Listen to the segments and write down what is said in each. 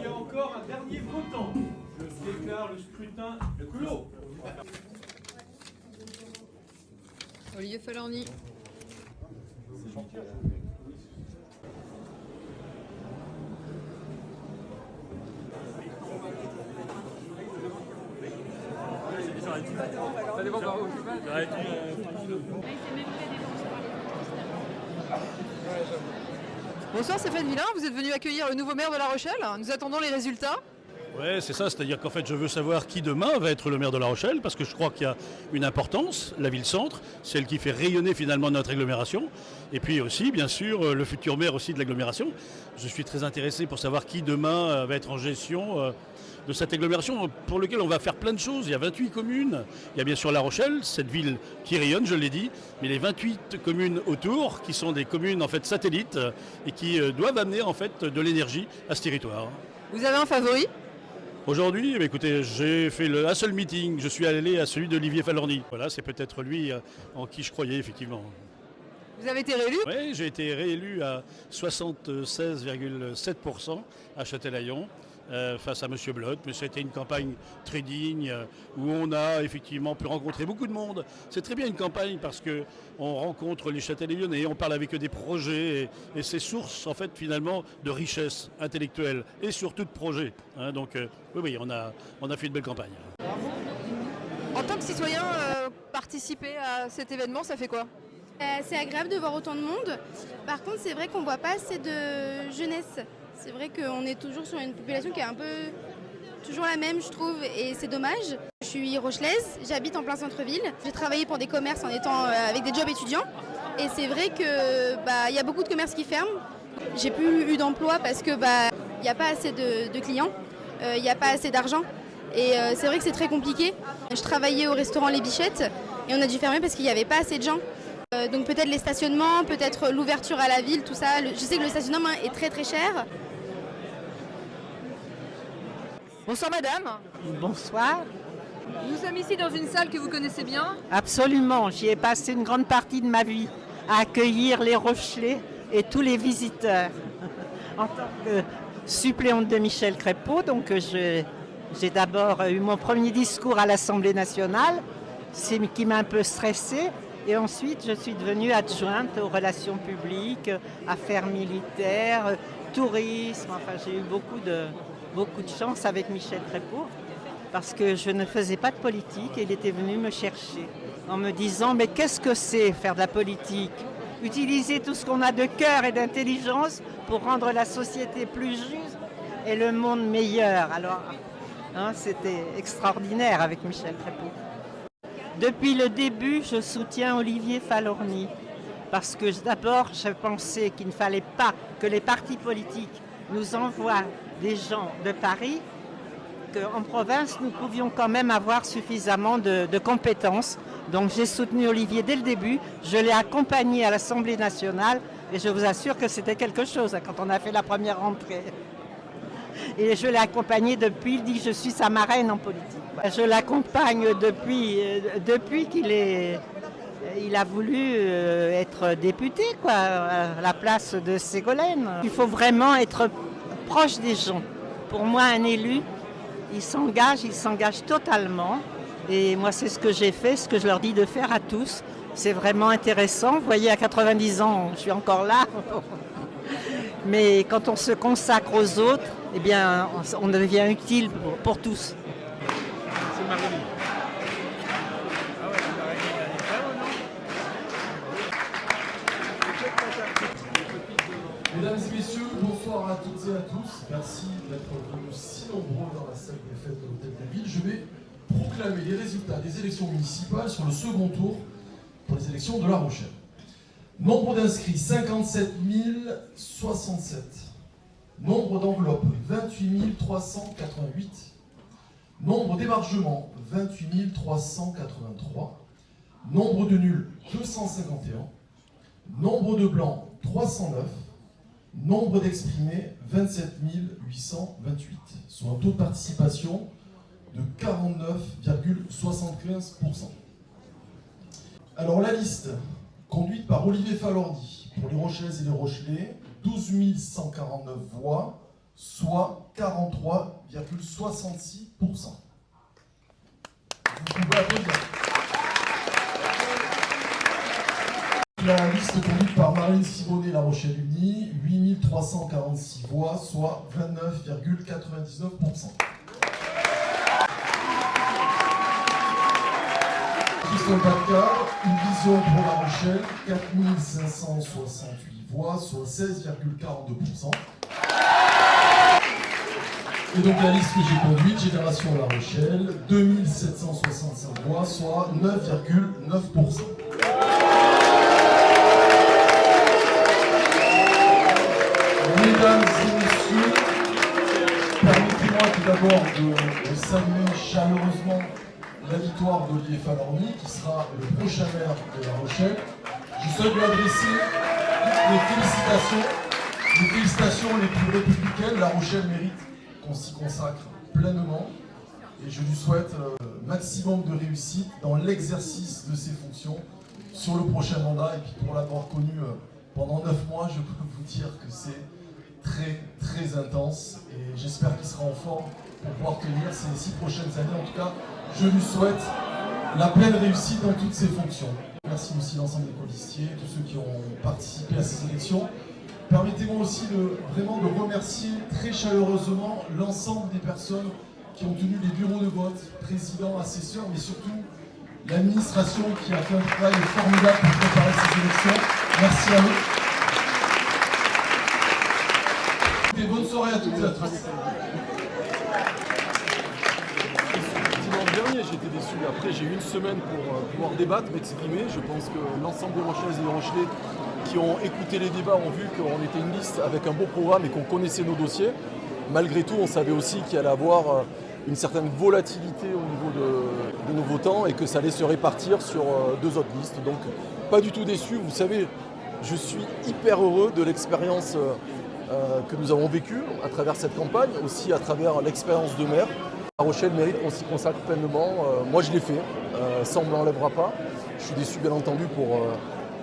y a encore un dernier votant? Je déclare le scrutin clos. Olivier Falorni. Ça dépend par où. Bonsoir Stéphane Villain, vous êtes venu accueillir le nouveau maire de La Rochelle. Nous attendons les résultats. Ouais, c'est ça, c'est-à-dire qu'en fait je veux savoir qui demain va être le maire de La Rochelle, parce que je crois qu'il y a une importance, la ville-centre, celle qui fait rayonner finalement notre agglomération, et puis aussi bien sûr le futur maire aussi de l'agglomération. Je suis très intéressé pour savoir qui demain va être en gestion de cette agglomération pour laquelle on va faire plein de choses. Il y a 28 communes, il y a bien sûr La Rochelle, cette ville qui rayonne, je l'ai dit, mais les 28 communes autour qui sont des communes en fait satellites et qui doivent amener en fait de l'énergie à ce territoire. Vous avez un favori? Aujourd'hui, écoutez, j'ai fait un seul meeting, je suis allé à celui d'Olivier Falorni. Voilà, c'est peut-être lui en qui je croyais effectivement. Vous avez été réélu? Oui, j'ai été réélu à 76,7% à Châtelaillon. Face à M. Blot, mais c'était une campagne très digne où on a effectivement pu rencontrer beaucoup de monde. C'est très bien une campagne parce qu'on rencontre les Châtelayonnais, on parle avec eux des projets et c'est source en fait finalement de richesse intellectuelle et surtout de projets. Donc oui, on a fait une belle campagne. En tant que citoyen, participer à cet événement, ça fait quoi? C'est agréable de voir autant de monde. Par contre, c'est vrai qu'on ne voit pas assez de jeunesse. C'est vrai qu'on est toujours sur une population qui est un peu toujours la même, je trouve, et c'est dommage. Je suis rochelaise, j'habite en plein centre-ville. J'ai travaillé pour des commerces en étant avec des jobs étudiants. Et c'est vrai qu'il y a beaucoup de commerces qui ferment. J'ai plus eu d'emploi parce que y a pas assez de clients, il n'y a pas assez d'argent. Et c'est vrai que c'est très compliqué. Je travaillais au restaurant Les Bichettes et on a dû fermer parce qu'il n'y avait pas assez de gens. Donc peut-être les stationnements, peut-être l'ouverture à la ville, tout ça. Je sais que le stationnement est très très cher. Bonsoir madame. Bonsoir. Nous sommes ici dans une salle que vous connaissez bien. Absolument, j'y ai passé une grande partie de ma vie à accueillir les Rochelais et tous les visiteurs. En tant que suppléante de Michel Crépeau, donc j'ai d'abord eu mon premier discours à l'Assemblée nationale, qui m'a un peu stressée. Et ensuite, je suis devenue adjointe aux relations publiques, affaires militaires, tourisme. Enfin, j'ai eu beaucoup de chance avec Michel Crépeau parce que je ne faisais pas de politique et il était venu me chercher en me disant « Mais qu'est-ce que c'est faire de la politique ? Utiliser tout ce qu'on a de cœur et d'intelligence pour rendre la société plus juste et le monde meilleur. » Alors, c'était extraordinaire avec Michel Crépeau. Depuis le début, je soutiens Olivier Falorni parce que d'abord, je pensais qu'il ne fallait pas que les partis politiques nous envoient des gens de Paris, qu'en province, nous pouvions quand même avoir suffisamment de compétences. Donc j'ai soutenu Olivier dès le début, je l'ai accompagné à l'Assemblée nationale et je vous assure que c'était quelque chose quand on a fait la première rentrée. Et je l'ai accompagné depuis, il dit je suis sa marraine en politique. Je l'accompagne depuis qu'il a voulu être député, à la place de Ségolène. Il faut vraiment être proche des gens. Pour moi, un élu, il s'engage totalement. Et moi, c'est ce que j'ai fait, ce que je leur dis de faire à tous. C'est vraiment intéressant. Vous voyez, à 90 ans, je suis encore là. Mais quand on se consacre aux autres, eh bien, on devient utile pour tous. C'est Marie. Mesdames et messieurs, bonsoir à toutes et à tous. Merci d'être venus si nombreux dans la salle des fêtes de l'Hôtel de Ville. Je vais proclamer les résultats des élections municipales sur le second tour pour les élections de La Rochelle. Nombre d'inscrits, 57 067. Nombre d'enveloppes, 28 388. Nombre d'émargements, 28 383. Nombre de nuls, 251. Nombre de blancs, 309. Nombre d'exprimés, 27 828. Soit un taux de participation de 49,75%. Alors la liste, conduite par Olivier Falorni, pour les Rochelaises et les Rochelais, 12 149 voix, soit 43,66%. Vous pouvez applaudir. La liste conduite par Marine Sibonnet, La Rochelle Unie, 8346 voix, soit 29,99%. Christophe Bacard, Une vision pour La Rochelle, 4568 voix, soit 16,42%. Et donc la liste que j'ai conduite, Génération La Rochelle, 2765 voix, soit 9,9%. Mesdames et messieurs, permettez-moi tout d'abord de saluer chaleureusement la victoire d'Olivier Falorni, qui sera le prochain maire de La Rochelle. Je souhaite lui adresser les félicitations les plus républicaines. La Rochelle mérite qu'on s'y consacre pleinement et je lui souhaite maximum de réussite dans l'exercice de ses fonctions sur le prochain mandat. Et puis pour l'avoir connu pendant 9 mois, je peux vous dire que c'est très intense et j'espère qu'il sera en forme pour pouvoir tenir ces 6 prochaines années. En tout cas, je lui souhaite la pleine réussite dans toutes ses fonctions. Merci aussi l'ensemble des colistiers, tous ceux qui ont participé à ces élections. Permettez-moi aussi vraiment de remercier très chaleureusement l'ensemble des personnes qui ont tenu les bureaux de vote, président, assesseurs, mais surtout l'administration qui a fait un travail formidable pour préparer ces élections. Merci à eux. Et bonne soirée à toutes et à tous. Dimanche dernier, j'étais déçu. Après, j'ai eu une semaine pour pouvoir débattre, m'exprimer. Je pense que l'ensemble des Rochelaises et des Rochelais qui ont écouté les débats ont vu qu'on était une liste avec un beau programme et qu'on connaissait nos dossiers. Malgré tout, on savait aussi qu'il allait avoir une certaine volatilité au niveau de nos votants et que ça allait se répartir sur 2 autres listes. Donc, pas du tout déçu. Vous savez, je suis hyper heureux de l'expérience que nous avons vécue à travers cette campagne, aussi à travers l'expérience de maire. La Rochelle mérite qu'on s'y consacre pleinement. Moi, je l'ai fait. Ça, on ne me l'enlèvera pas. Je suis déçu, bien entendu, pour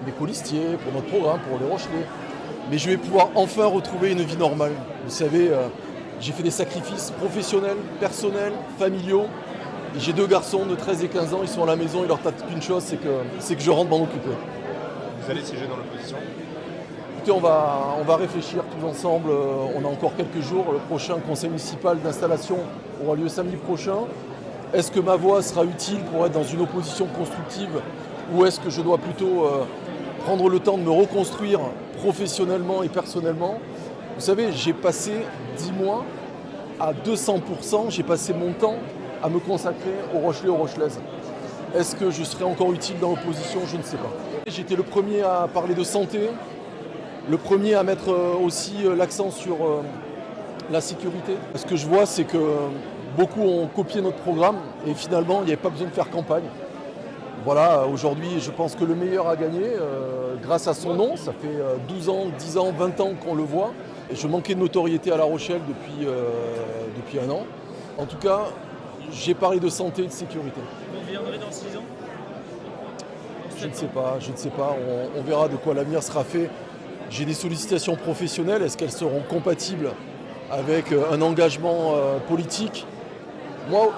mes colistiers, pour notre programme, pour les Rochelais. Mais je vais pouvoir enfin retrouver une vie normale. Vous savez, j'ai fait des sacrifices professionnels, personnels, familiaux. Et j'ai 2 garçons de 13 et 15 ans, ils sont à la maison, il leur tâte qu'une chose, c'est que je rentre m'en occuper. Vous allez siéger dans l'opposition ? Écoutez, on va réfléchir tous ensemble. On a encore quelques jours. Le prochain conseil municipal d'installation aura lieu samedi prochain. Est-ce que ma voix sera utile pour être dans une opposition constructive ou est-ce que je dois plutôt prendre le temps de me reconstruire professionnellement et personnellement ? Vous savez, j'ai passé 10 mois à 200%, j'ai passé mon temps à me consacrer aux Rochelais, aux Rochelaises. Est-ce que je serai encore utile dans l'opposition ? Je ne sais pas. J'étais le premier à parler de santé, le premier à mettre aussi l'accent sur la sécurité. Ce que je vois, c'est que beaucoup ont copié notre programme et finalement, il n'y avait pas besoin de faire campagne. Voilà, aujourd'hui, je pense que le meilleur a gagné grâce à son nom. Ça fait 12 ans, 10 ans, 20 ans qu'on le voit. Et je manquais de notoriété à La Rochelle depuis 1 an. En tout cas, j'ai parlé de santé et de sécurité. Vous reviendrez dans 6 ans ? Je ne sais pas. On verra de quoi l'avenir sera fait. J'ai des sollicitations professionnelles. Est-ce qu'elles seront compatibles avec un engagement politique ? Moi,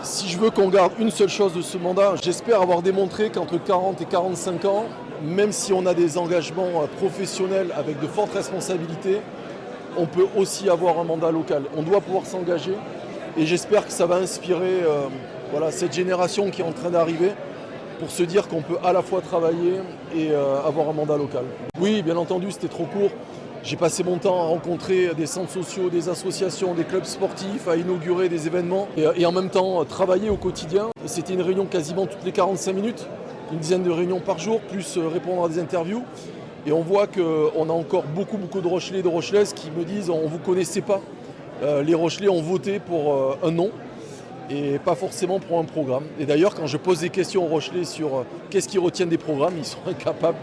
si je veux qu'on garde une seule chose de ce mandat, j'espère avoir démontré qu'entre 40 et 45 ans, même si on a des engagements professionnels avec de fortes responsabilités, on peut aussi avoir un mandat local. On doit pouvoir s'engager et j'espère que ça va inspirer cette génération qui est en train d'arriver pour se dire qu'on peut à la fois travailler et avoir un mandat local. Oui, bien entendu, c'était trop court. J'ai passé mon temps à rencontrer des centres sociaux, des associations, des clubs sportifs, à inaugurer des événements et en même temps travailler au quotidien. C'était une réunion quasiment toutes les 45 minutes, une dizaine de réunions par jour, plus répondre à des interviews. Et on voit qu'on a encore beaucoup de Rochelais et de Rochelaises qui me disent « on ne vous connaissait pas ». Les Rochelais ont voté pour un nom et pas forcément pour un programme. Et d'ailleurs, quand je pose des questions aux Rochelais sur qu'est-ce qu'ils retiennent des programmes, ils sont incapables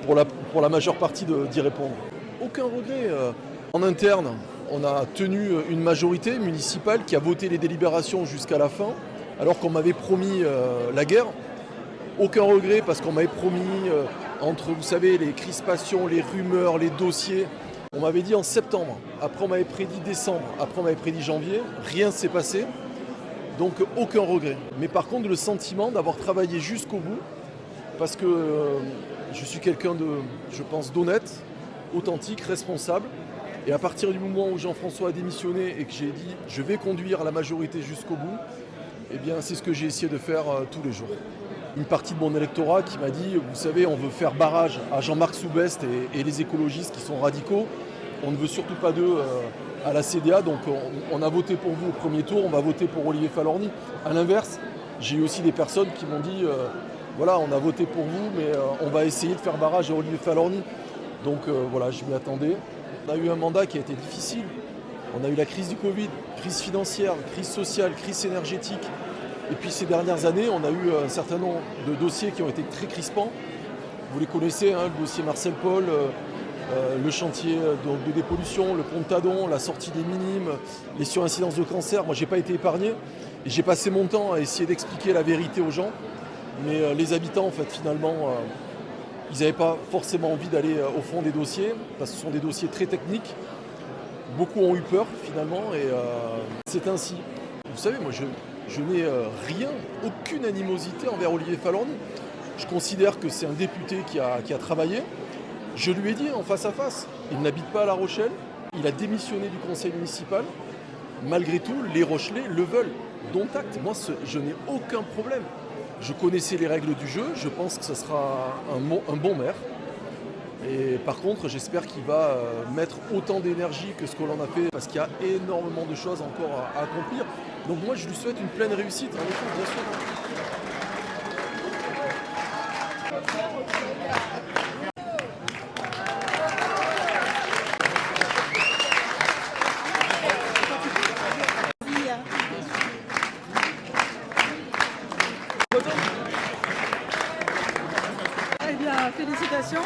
pour la majeure partie d'y répondre. Aucun regret. En interne, on a tenu une majorité municipale qui a voté les délibérations jusqu'à la fin, alors qu'on m'avait promis la guerre. Aucun regret parce qu'on m'avait promis, entre, vous savez, les crispations, les rumeurs, les dossiers, On m'avait dit en septembre, après on m'avait prédit décembre, après on m'avait prédit janvier, rien ne s'est passé, donc aucun regret. Mais par contre le sentiment d'avoir travaillé jusqu'au bout, parce que je suis quelqu'un de, je pense, d'honnête, authentique, responsable. Et à partir du moment où Jean-François a démissionné et que j'ai dit je vais conduire la majorité jusqu'au bout, eh bien c'est ce que j'ai essayé de faire tous les jours. Une partie de mon électorat qui m'a dit, vous savez, on veut faire barrage à Jean-Marc Soubest et les écologistes qui sont radicaux. On ne veut surtout pas d'eux à la CDA, donc on a voté pour vous au premier tour, on va voter pour Olivier Falorni. À l'inverse, j'ai eu aussi des personnes qui m'ont dit, voilà, on a voté pour vous, mais on va essayer de faire barrage à Olivier Falorni. Donc voilà, je m'y attendais. On a eu un mandat qui a été difficile. On a eu la crise du Covid, crise financière, crise sociale, crise énergétique. Et puis ces dernières années, on a eu un certain nombre de dossiers qui ont été très crispants. Vous les connaissez, hein, le dossier Marcel Paul, le chantier de dépollution, le pont de Tadon, la sortie des minimes, les surincidences de cancer. Moi, je n'ai pas été épargné et j'ai passé mon temps à essayer d'expliquer la vérité aux gens. Mais les habitants, en fait, finalement, ils n'avaient pas forcément envie d'aller au fond des dossiers, parce que ce sont des dossiers très techniques. Beaucoup ont eu peur, finalement, et c'est ainsi. Vous savez, moi, je n'ai rien, aucune animosité envers Olivier Falorni. Je considère que c'est un député qui a travaillé. Je lui ai dit en face à face, il n'habite pas à La Rochelle, il a démissionné du conseil municipal. Malgré tout, les Rochelais le veulent. Dont acte, moi je n'ai aucun problème. Je connaissais les règles du jeu, je pense que ce sera un bon maire. Et par contre, j'espère qu'il va mettre autant d'énergie que ce que l'on a fait, parce qu'il y a énormément de choses encore à accomplir. Donc moi, je lui souhaite une pleine réussite, en effet, bien sûr. Eh bien, félicitations.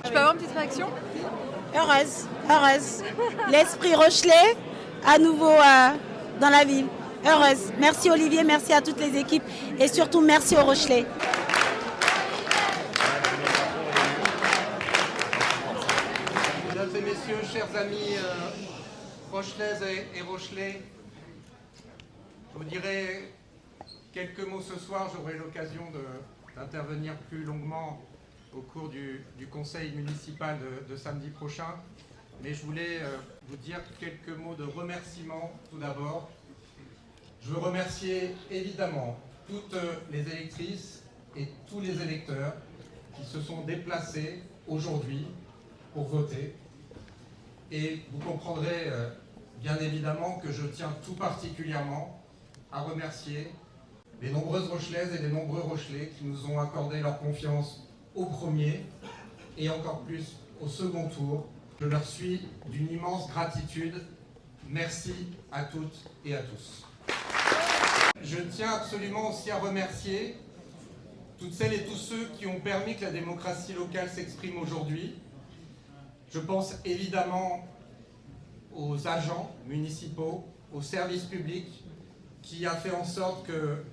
Je peux avoir une petite réaction? Heureuse. L'esprit Rochelais, à nouveau dans la ville. Heureuse. Merci Olivier, merci à toutes les équipes et surtout merci aux Rochelais. Mesdames et messieurs, chers amis rochelaises et rochelais, je vous dirai quelques mots ce soir. J'aurai l'occasion d'intervenir plus longuement au cours du conseil municipal de samedi prochain. Mais je voulais vous dire quelques mots de remerciement tout d'abord. Je veux remercier évidemment toutes les électrices et tous les électeurs qui se sont déplacés aujourd'hui pour voter. Et vous comprendrez bien évidemment que je tiens tout particulièrement à remercier les nombreuses Rochelaises et les nombreux Rochelais qui nous ont accordé leur confiance au premier et encore plus au second tour. Je leur suis d'une immense gratitude. Merci à toutes et à tous. Je tiens absolument aussi à remercier toutes celles et tous ceux qui ont permis que la démocratie locale s'exprime aujourd'hui. Je pense évidemment aux agents municipaux, aux services publics, qui a fait en sorte que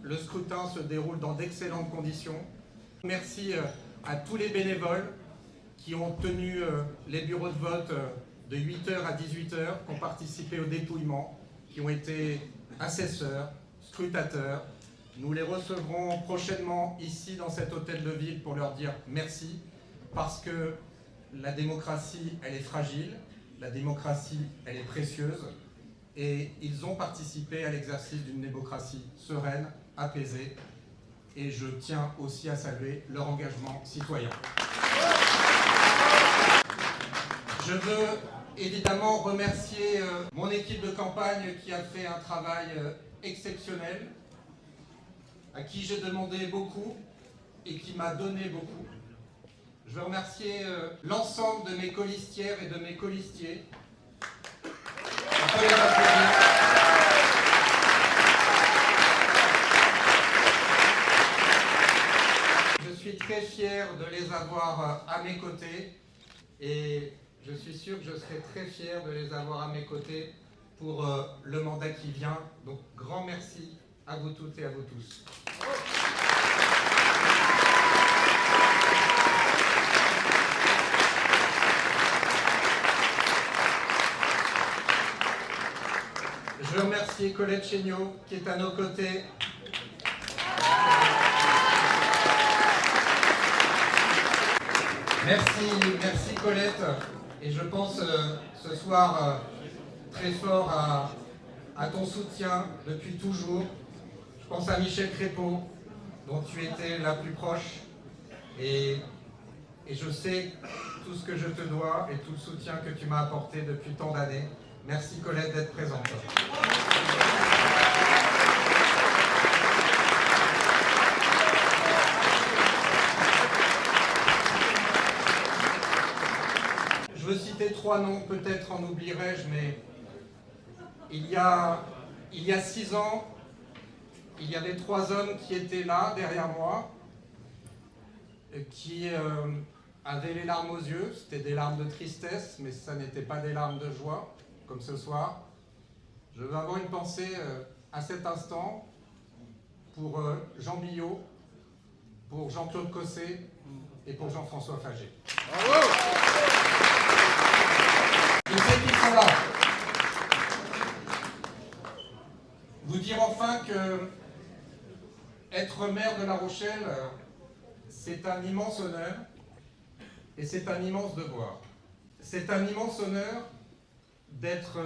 le scrutin se déroule dans d'excellentes conditions. Merci à tous les bénévoles qui ont tenu les bureaux de vote de 8h à 18h, qui ont participé au dépouillement, qui ont été assesseurs, scrutateurs. Nous les recevrons prochainement ici dans cet hôtel de ville pour leur dire merci, parce que la démocratie, elle est fragile, la démocratie, elle est précieuse, et ils ont participé à l'exercice d'une démocratie sereine, apaisée, et je tiens aussi à saluer leur engagement citoyen. Je veux évidemment remercier mon équipe de campagne qui a fait un travail exceptionnel, à qui j'ai demandé beaucoup et qui m'a donné beaucoup. Je veux remercier l'ensemble de mes colistières et de mes colistiers. Je suis très fier de les avoir à mes côtés et je suis sûr que je serai très fier de les avoir à mes côtés pour le mandat qui vient. Donc, grand merci à vous toutes et à vous tous. Je veux remercier Colette Chéniaud qui est à nos côtés. Merci Colette. Et je pense ce soir très fort à ton soutien depuis toujours. Je pense à Michel Crépeau, dont tu étais la plus proche. Et je sais tout ce que je te dois et tout le soutien que tu m'as apporté depuis tant d'années. Merci Colette d'être présente. Je veux citer 3 noms, peut-être en oublierai-je, mais il y a 6 ans, il y avait 3 hommes qui étaient là, derrière moi, qui avaient les larmes aux yeux. C'était des larmes de tristesse, mais ça n'était pas des larmes de joie, comme ce soir. Je veux avoir une pensée à cet instant pour Jean Billot, pour Jean-Claude Cosset et pour Jean-François Fagé. Bravo! Je sais qu'ils sont là. Vous dire enfin que être maire de La Rochelle, c'est un immense honneur et c'est un immense devoir. C'est un immense honneur d'être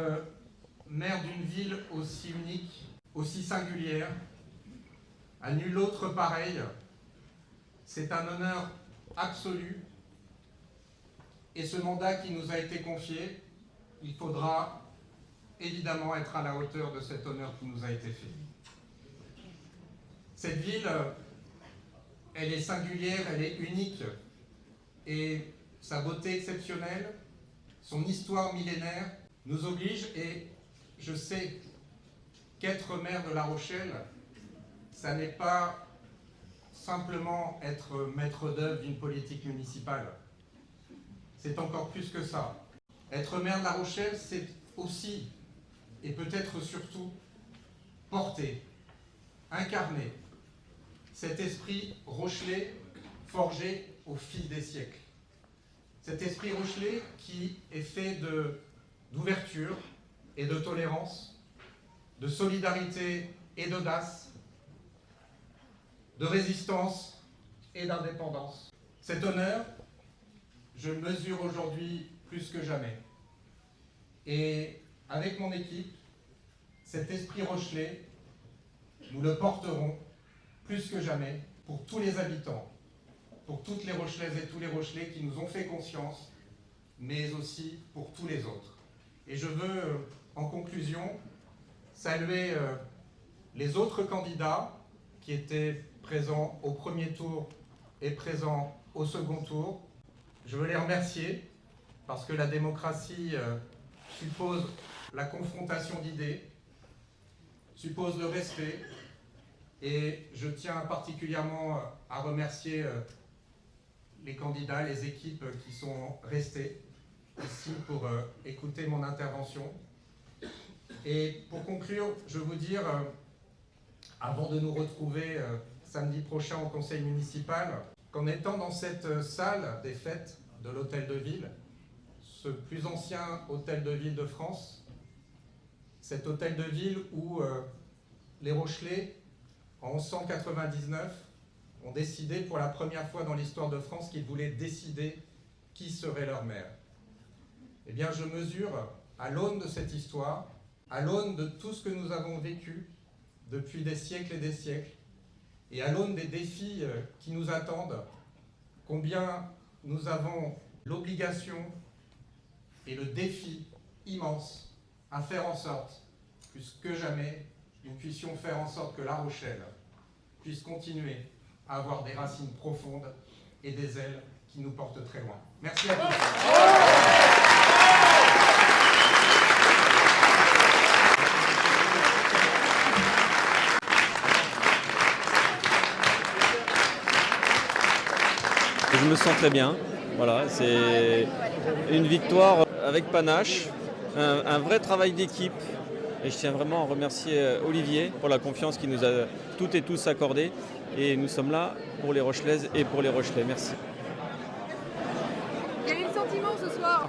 maire d'une ville aussi unique, aussi singulière, à nul autre pareil. C'est un honneur absolu. Et ce mandat qui nous a été confié, il faudra évidemment être à la hauteur de cet honneur qui nous a été fait. Cette ville, elle est singulière, elle est unique, et sa beauté exceptionnelle, son histoire millénaire, nous oblige, et je sais qu'être maire de La Rochelle, ça n'est pas simplement être maître d'œuvre d'une politique municipale. C'est encore plus que ça. Être maire de La Rochelle, c'est aussi, et peut-être surtout, porter, incarner cet esprit rochelais forgé au fil des siècles. Cet esprit rochelais qui est fait d'ouverture et de tolérance, de solidarité et d'audace, de résistance et d'indépendance. Cet honneur, je le mesure aujourd'hui plus que jamais. Et avec mon équipe, cet esprit rochelais, nous le porterons plus que jamais pour tous les habitants, pour toutes les Rochelaises et tous les Rochelais qui nous ont fait confiance, mais aussi pour tous les autres. Et je veux, en conclusion, saluer les autres candidats qui étaient présents au premier tour et présents au second tour. Je veux les remercier parce que la démocratie suppose la confrontation d'idées, suppose le respect, et je tiens particulièrement à remercier les candidats, les équipes qui sont restées ici pour écouter mon intervention. Et pour conclure, je veux vous dire, avant de nous retrouver samedi prochain au conseil municipal, qu'en étant dans cette salle des fêtes de l'Hôtel de Ville, ce plus ancien hôtel de ville de France, cet hôtel de ville où les Rochelais, en 1199, ont décidé pour la première fois dans l'histoire de France qu'ils voulaient décider qui serait leur maire. Eh bien, je mesure, à l'aune de cette histoire, à l'aune de tout ce que nous avons vécu depuis des siècles et des siècles, et à l'aune des défis qui nous attendent, combien nous avons l'obligation et le défi immense à faire en sorte, plus que jamais, nous puissions faire en sorte que La Rochelle puisse continuer à avoir des racines profondes et des ailes qui nous portent très loin. Merci à tous. Je me sens très bien. Voilà, c'est une victoire avec panache, un vrai travail d'équipe. Et je tiens vraiment à remercier Olivier pour la confiance qu'il nous a toutes et tous accordée. Et nous sommes là pour les Rochelaises et pour les Rochelais. Merci. Quel est le sentiment ce soir?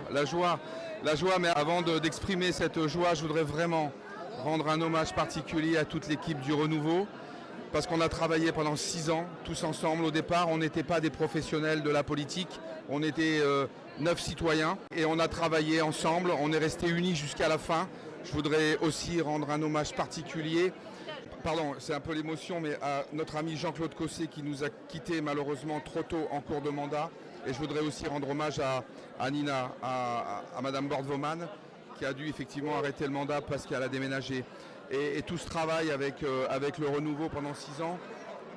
La joie, mais avant d'exprimer cette joie, je voudrais vraiment rendre un hommage particulier à toute l'équipe du Renouveau, parce qu'on a travaillé pendant 6 ans, tous ensemble. Au départ, on n'était pas des professionnels de la politique, on était 9 citoyens, et on a travaillé ensemble, on est restés unis jusqu'à la fin. Je voudrais aussi rendre un hommage particulier, pardon, c'est un peu l'émotion, mais à notre ami Jean-Claude Cosset qui nous a quittés malheureusement trop tôt en cours de mandat. Et je voudrais aussi rendre hommage à Nina, à Madame Bordvoman, qui a dû effectivement arrêter le mandat parce qu'elle a déménagé. Et tout ce travail avec le Renouveau pendant 6 ans,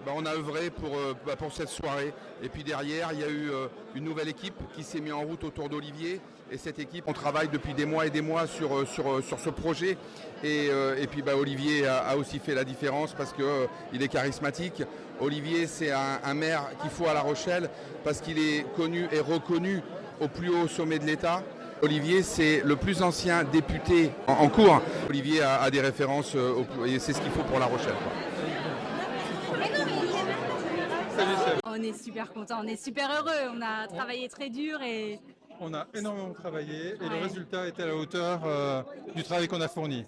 on a œuvré pour cette soirée. Et puis derrière, il y a eu une nouvelle équipe qui s'est mise en route autour d'Olivier. Et cette équipe, on travaille depuis des mois et des mois sur ce projet. Et puis Olivier a aussi fait la différence parce qu'il est charismatique. Olivier, c'est un maire qu'il faut à La Rochelle parce qu'il est connu et reconnu au plus haut sommet de l'État. Olivier, c'est le plus ancien député en cours. Olivier a des références et c'est ce qu'il faut pour La Rochelle. On est super contents, on est super heureux. On a travaillé très dur et on a énormément travaillé et le résultat était à la hauteur du travail qu'on a fourni.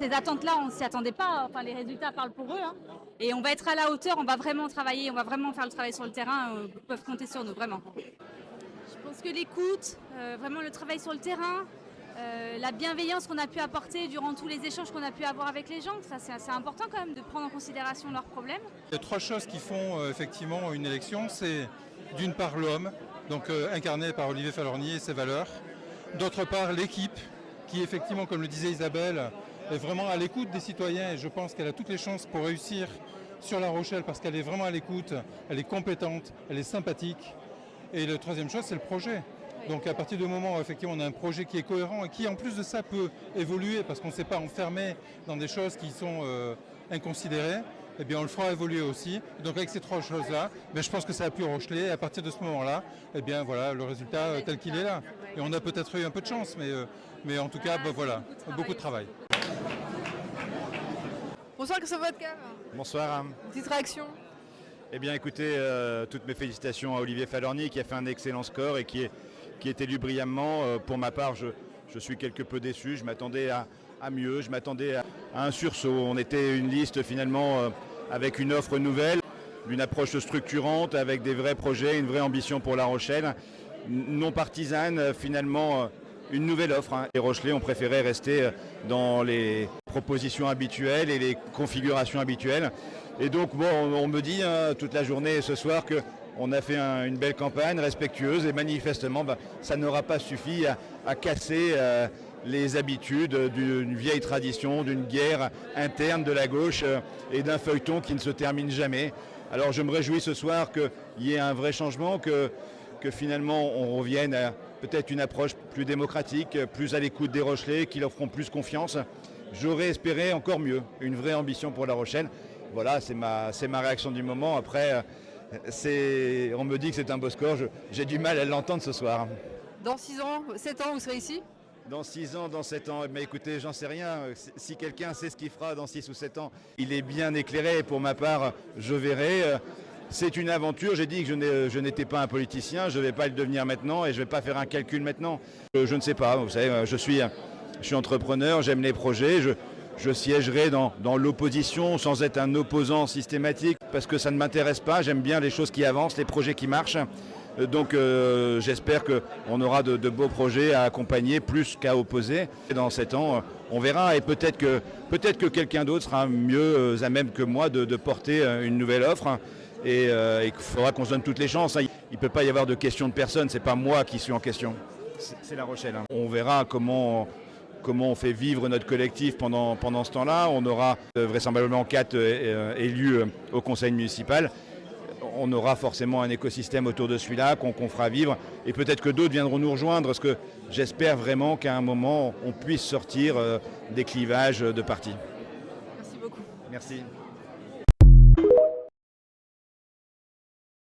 ces attentes-là, on ne s'y attendait pas. Enfin, les résultats parlent pour eux. Hein. Et on va être à la hauteur, on va vraiment travailler, on va vraiment faire le travail sur le terrain. Ils peuvent compter sur nous, vraiment. Je pense que l'écoute, vraiment le travail sur le terrain, la bienveillance qu'on a pu apporter durant tous les échanges qu'on a pu avoir avec les gens, ça c'est important quand même de prendre en considération leurs problèmes. Il y a trois choses qui font effectivement une élection, c'est d'une part l'homme, donc incarné par Olivier Falorni et ses valeurs, d'autre part l'équipe qui effectivement, comme le disait Isabelle, est vraiment à l'écoute des citoyens et je pense qu'elle a toutes les chances pour réussir sur La Rochelle parce qu'elle est vraiment à l'écoute, elle est compétente, elle est sympathique. Et la troisième chose, c'est le projet. Donc à partir du moment où effectivement on a un projet qui est cohérent et qui en plus de ça peut évoluer parce qu'on ne s'est pas enfermé dans des choses qui sont inconsidérées, eh bien on le fera évoluer aussi. Donc avec ces trois choses-là, je pense que ça a pu Rochelais et à partir de ce moment-là, eh bien voilà le résultat tel qu'il est là. Et on a peut-être eu un peu de chance, mais en tout cas, voilà, beaucoup de travail. Bonsoir Christophe Vodka. Bonsoir. Petite réaction. Eh bien écoutez, toutes mes félicitations à Olivier Falorni qui a fait un excellent score et qui est élu brillamment. Pour ma part, je suis quelque peu déçu, je m'attendais à mieux, je m'attendais à un sursaut. On était une liste finalement avec une offre nouvelle, d'une approche structurante, avec des vrais projets, une vraie ambition pour La Rochelle, non partisane finalement. Une nouvelle offre. Les Rochelais ont préféré rester dans les propositions habituelles et les configurations habituelles. Et donc, on me dit toute la journée ce soir qu'on a fait une belle campagne respectueuse et manifestement, ça n'aura pas suffi à casser les habitudes d'une vieille tradition, d'une guerre interne de la gauche et d'un feuilleton qui ne se termine jamais. Alors, je me réjouis ce soir qu'il y ait un vrai changement, que finalement on revienne à peut-être une approche plus démocratique, plus à l'écoute des Rochelais, qui leur feront plus confiance. J'aurais espéré encore mieux, une vraie ambition pour La Rochelle. Voilà, c'est ma réaction du moment. Après, on me dit que c'est un beau score, j'ai du mal à l'entendre ce soir. Dans 6 ans, 7 ans, vous serez ici ? Dans 6 ans, dans 7 ans, mais écoutez, j'en sais rien. Si quelqu'un sait ce qu'il fera dans 6 ou 7 ans, il est bien éclairé. Pour ma part, je verrai. C'est une aventure, j'ai dit que je n'étais pas un politicien, je ne vais pas le devenir maintenant et je ne vais pas faire un calcul maintenant. Je ne sais pas, vous savez, je suis entrepreneur, j'aime les projets, je siégerai dans l'opposition sans être un opposant systématique parce que ça ne m'intéresse pas, j'aime bien les choses qui avancent, les projets qui marchent. Donc j'espère qu'on aura de beaux projets à accompagner plus qu'à opposer. Et dans 7 ans, on verra et peut-être que quelqu'un d'autre sera mieux à même que moi de porter une nouvelle offre. Et il faudra qu'on se donne toutes les chances. Il ne peut pas y avoir de question de personne, ce n'est pas moi qui suis en question. C'est La Rochelle. On verra comment on fait vivre notre collectif pendant ce temps-là. On aura vraisemblablement 4 élus au conseil municipal. On aura forcément un écosystème autour de celui-là qu'on fera vivre. Et peut-être que d'autres viendront nous rejoindre, parce que j'espère vraiment qu'à un moment, on puisse sortir des clivages de partis. Merci beaucoup. Merci.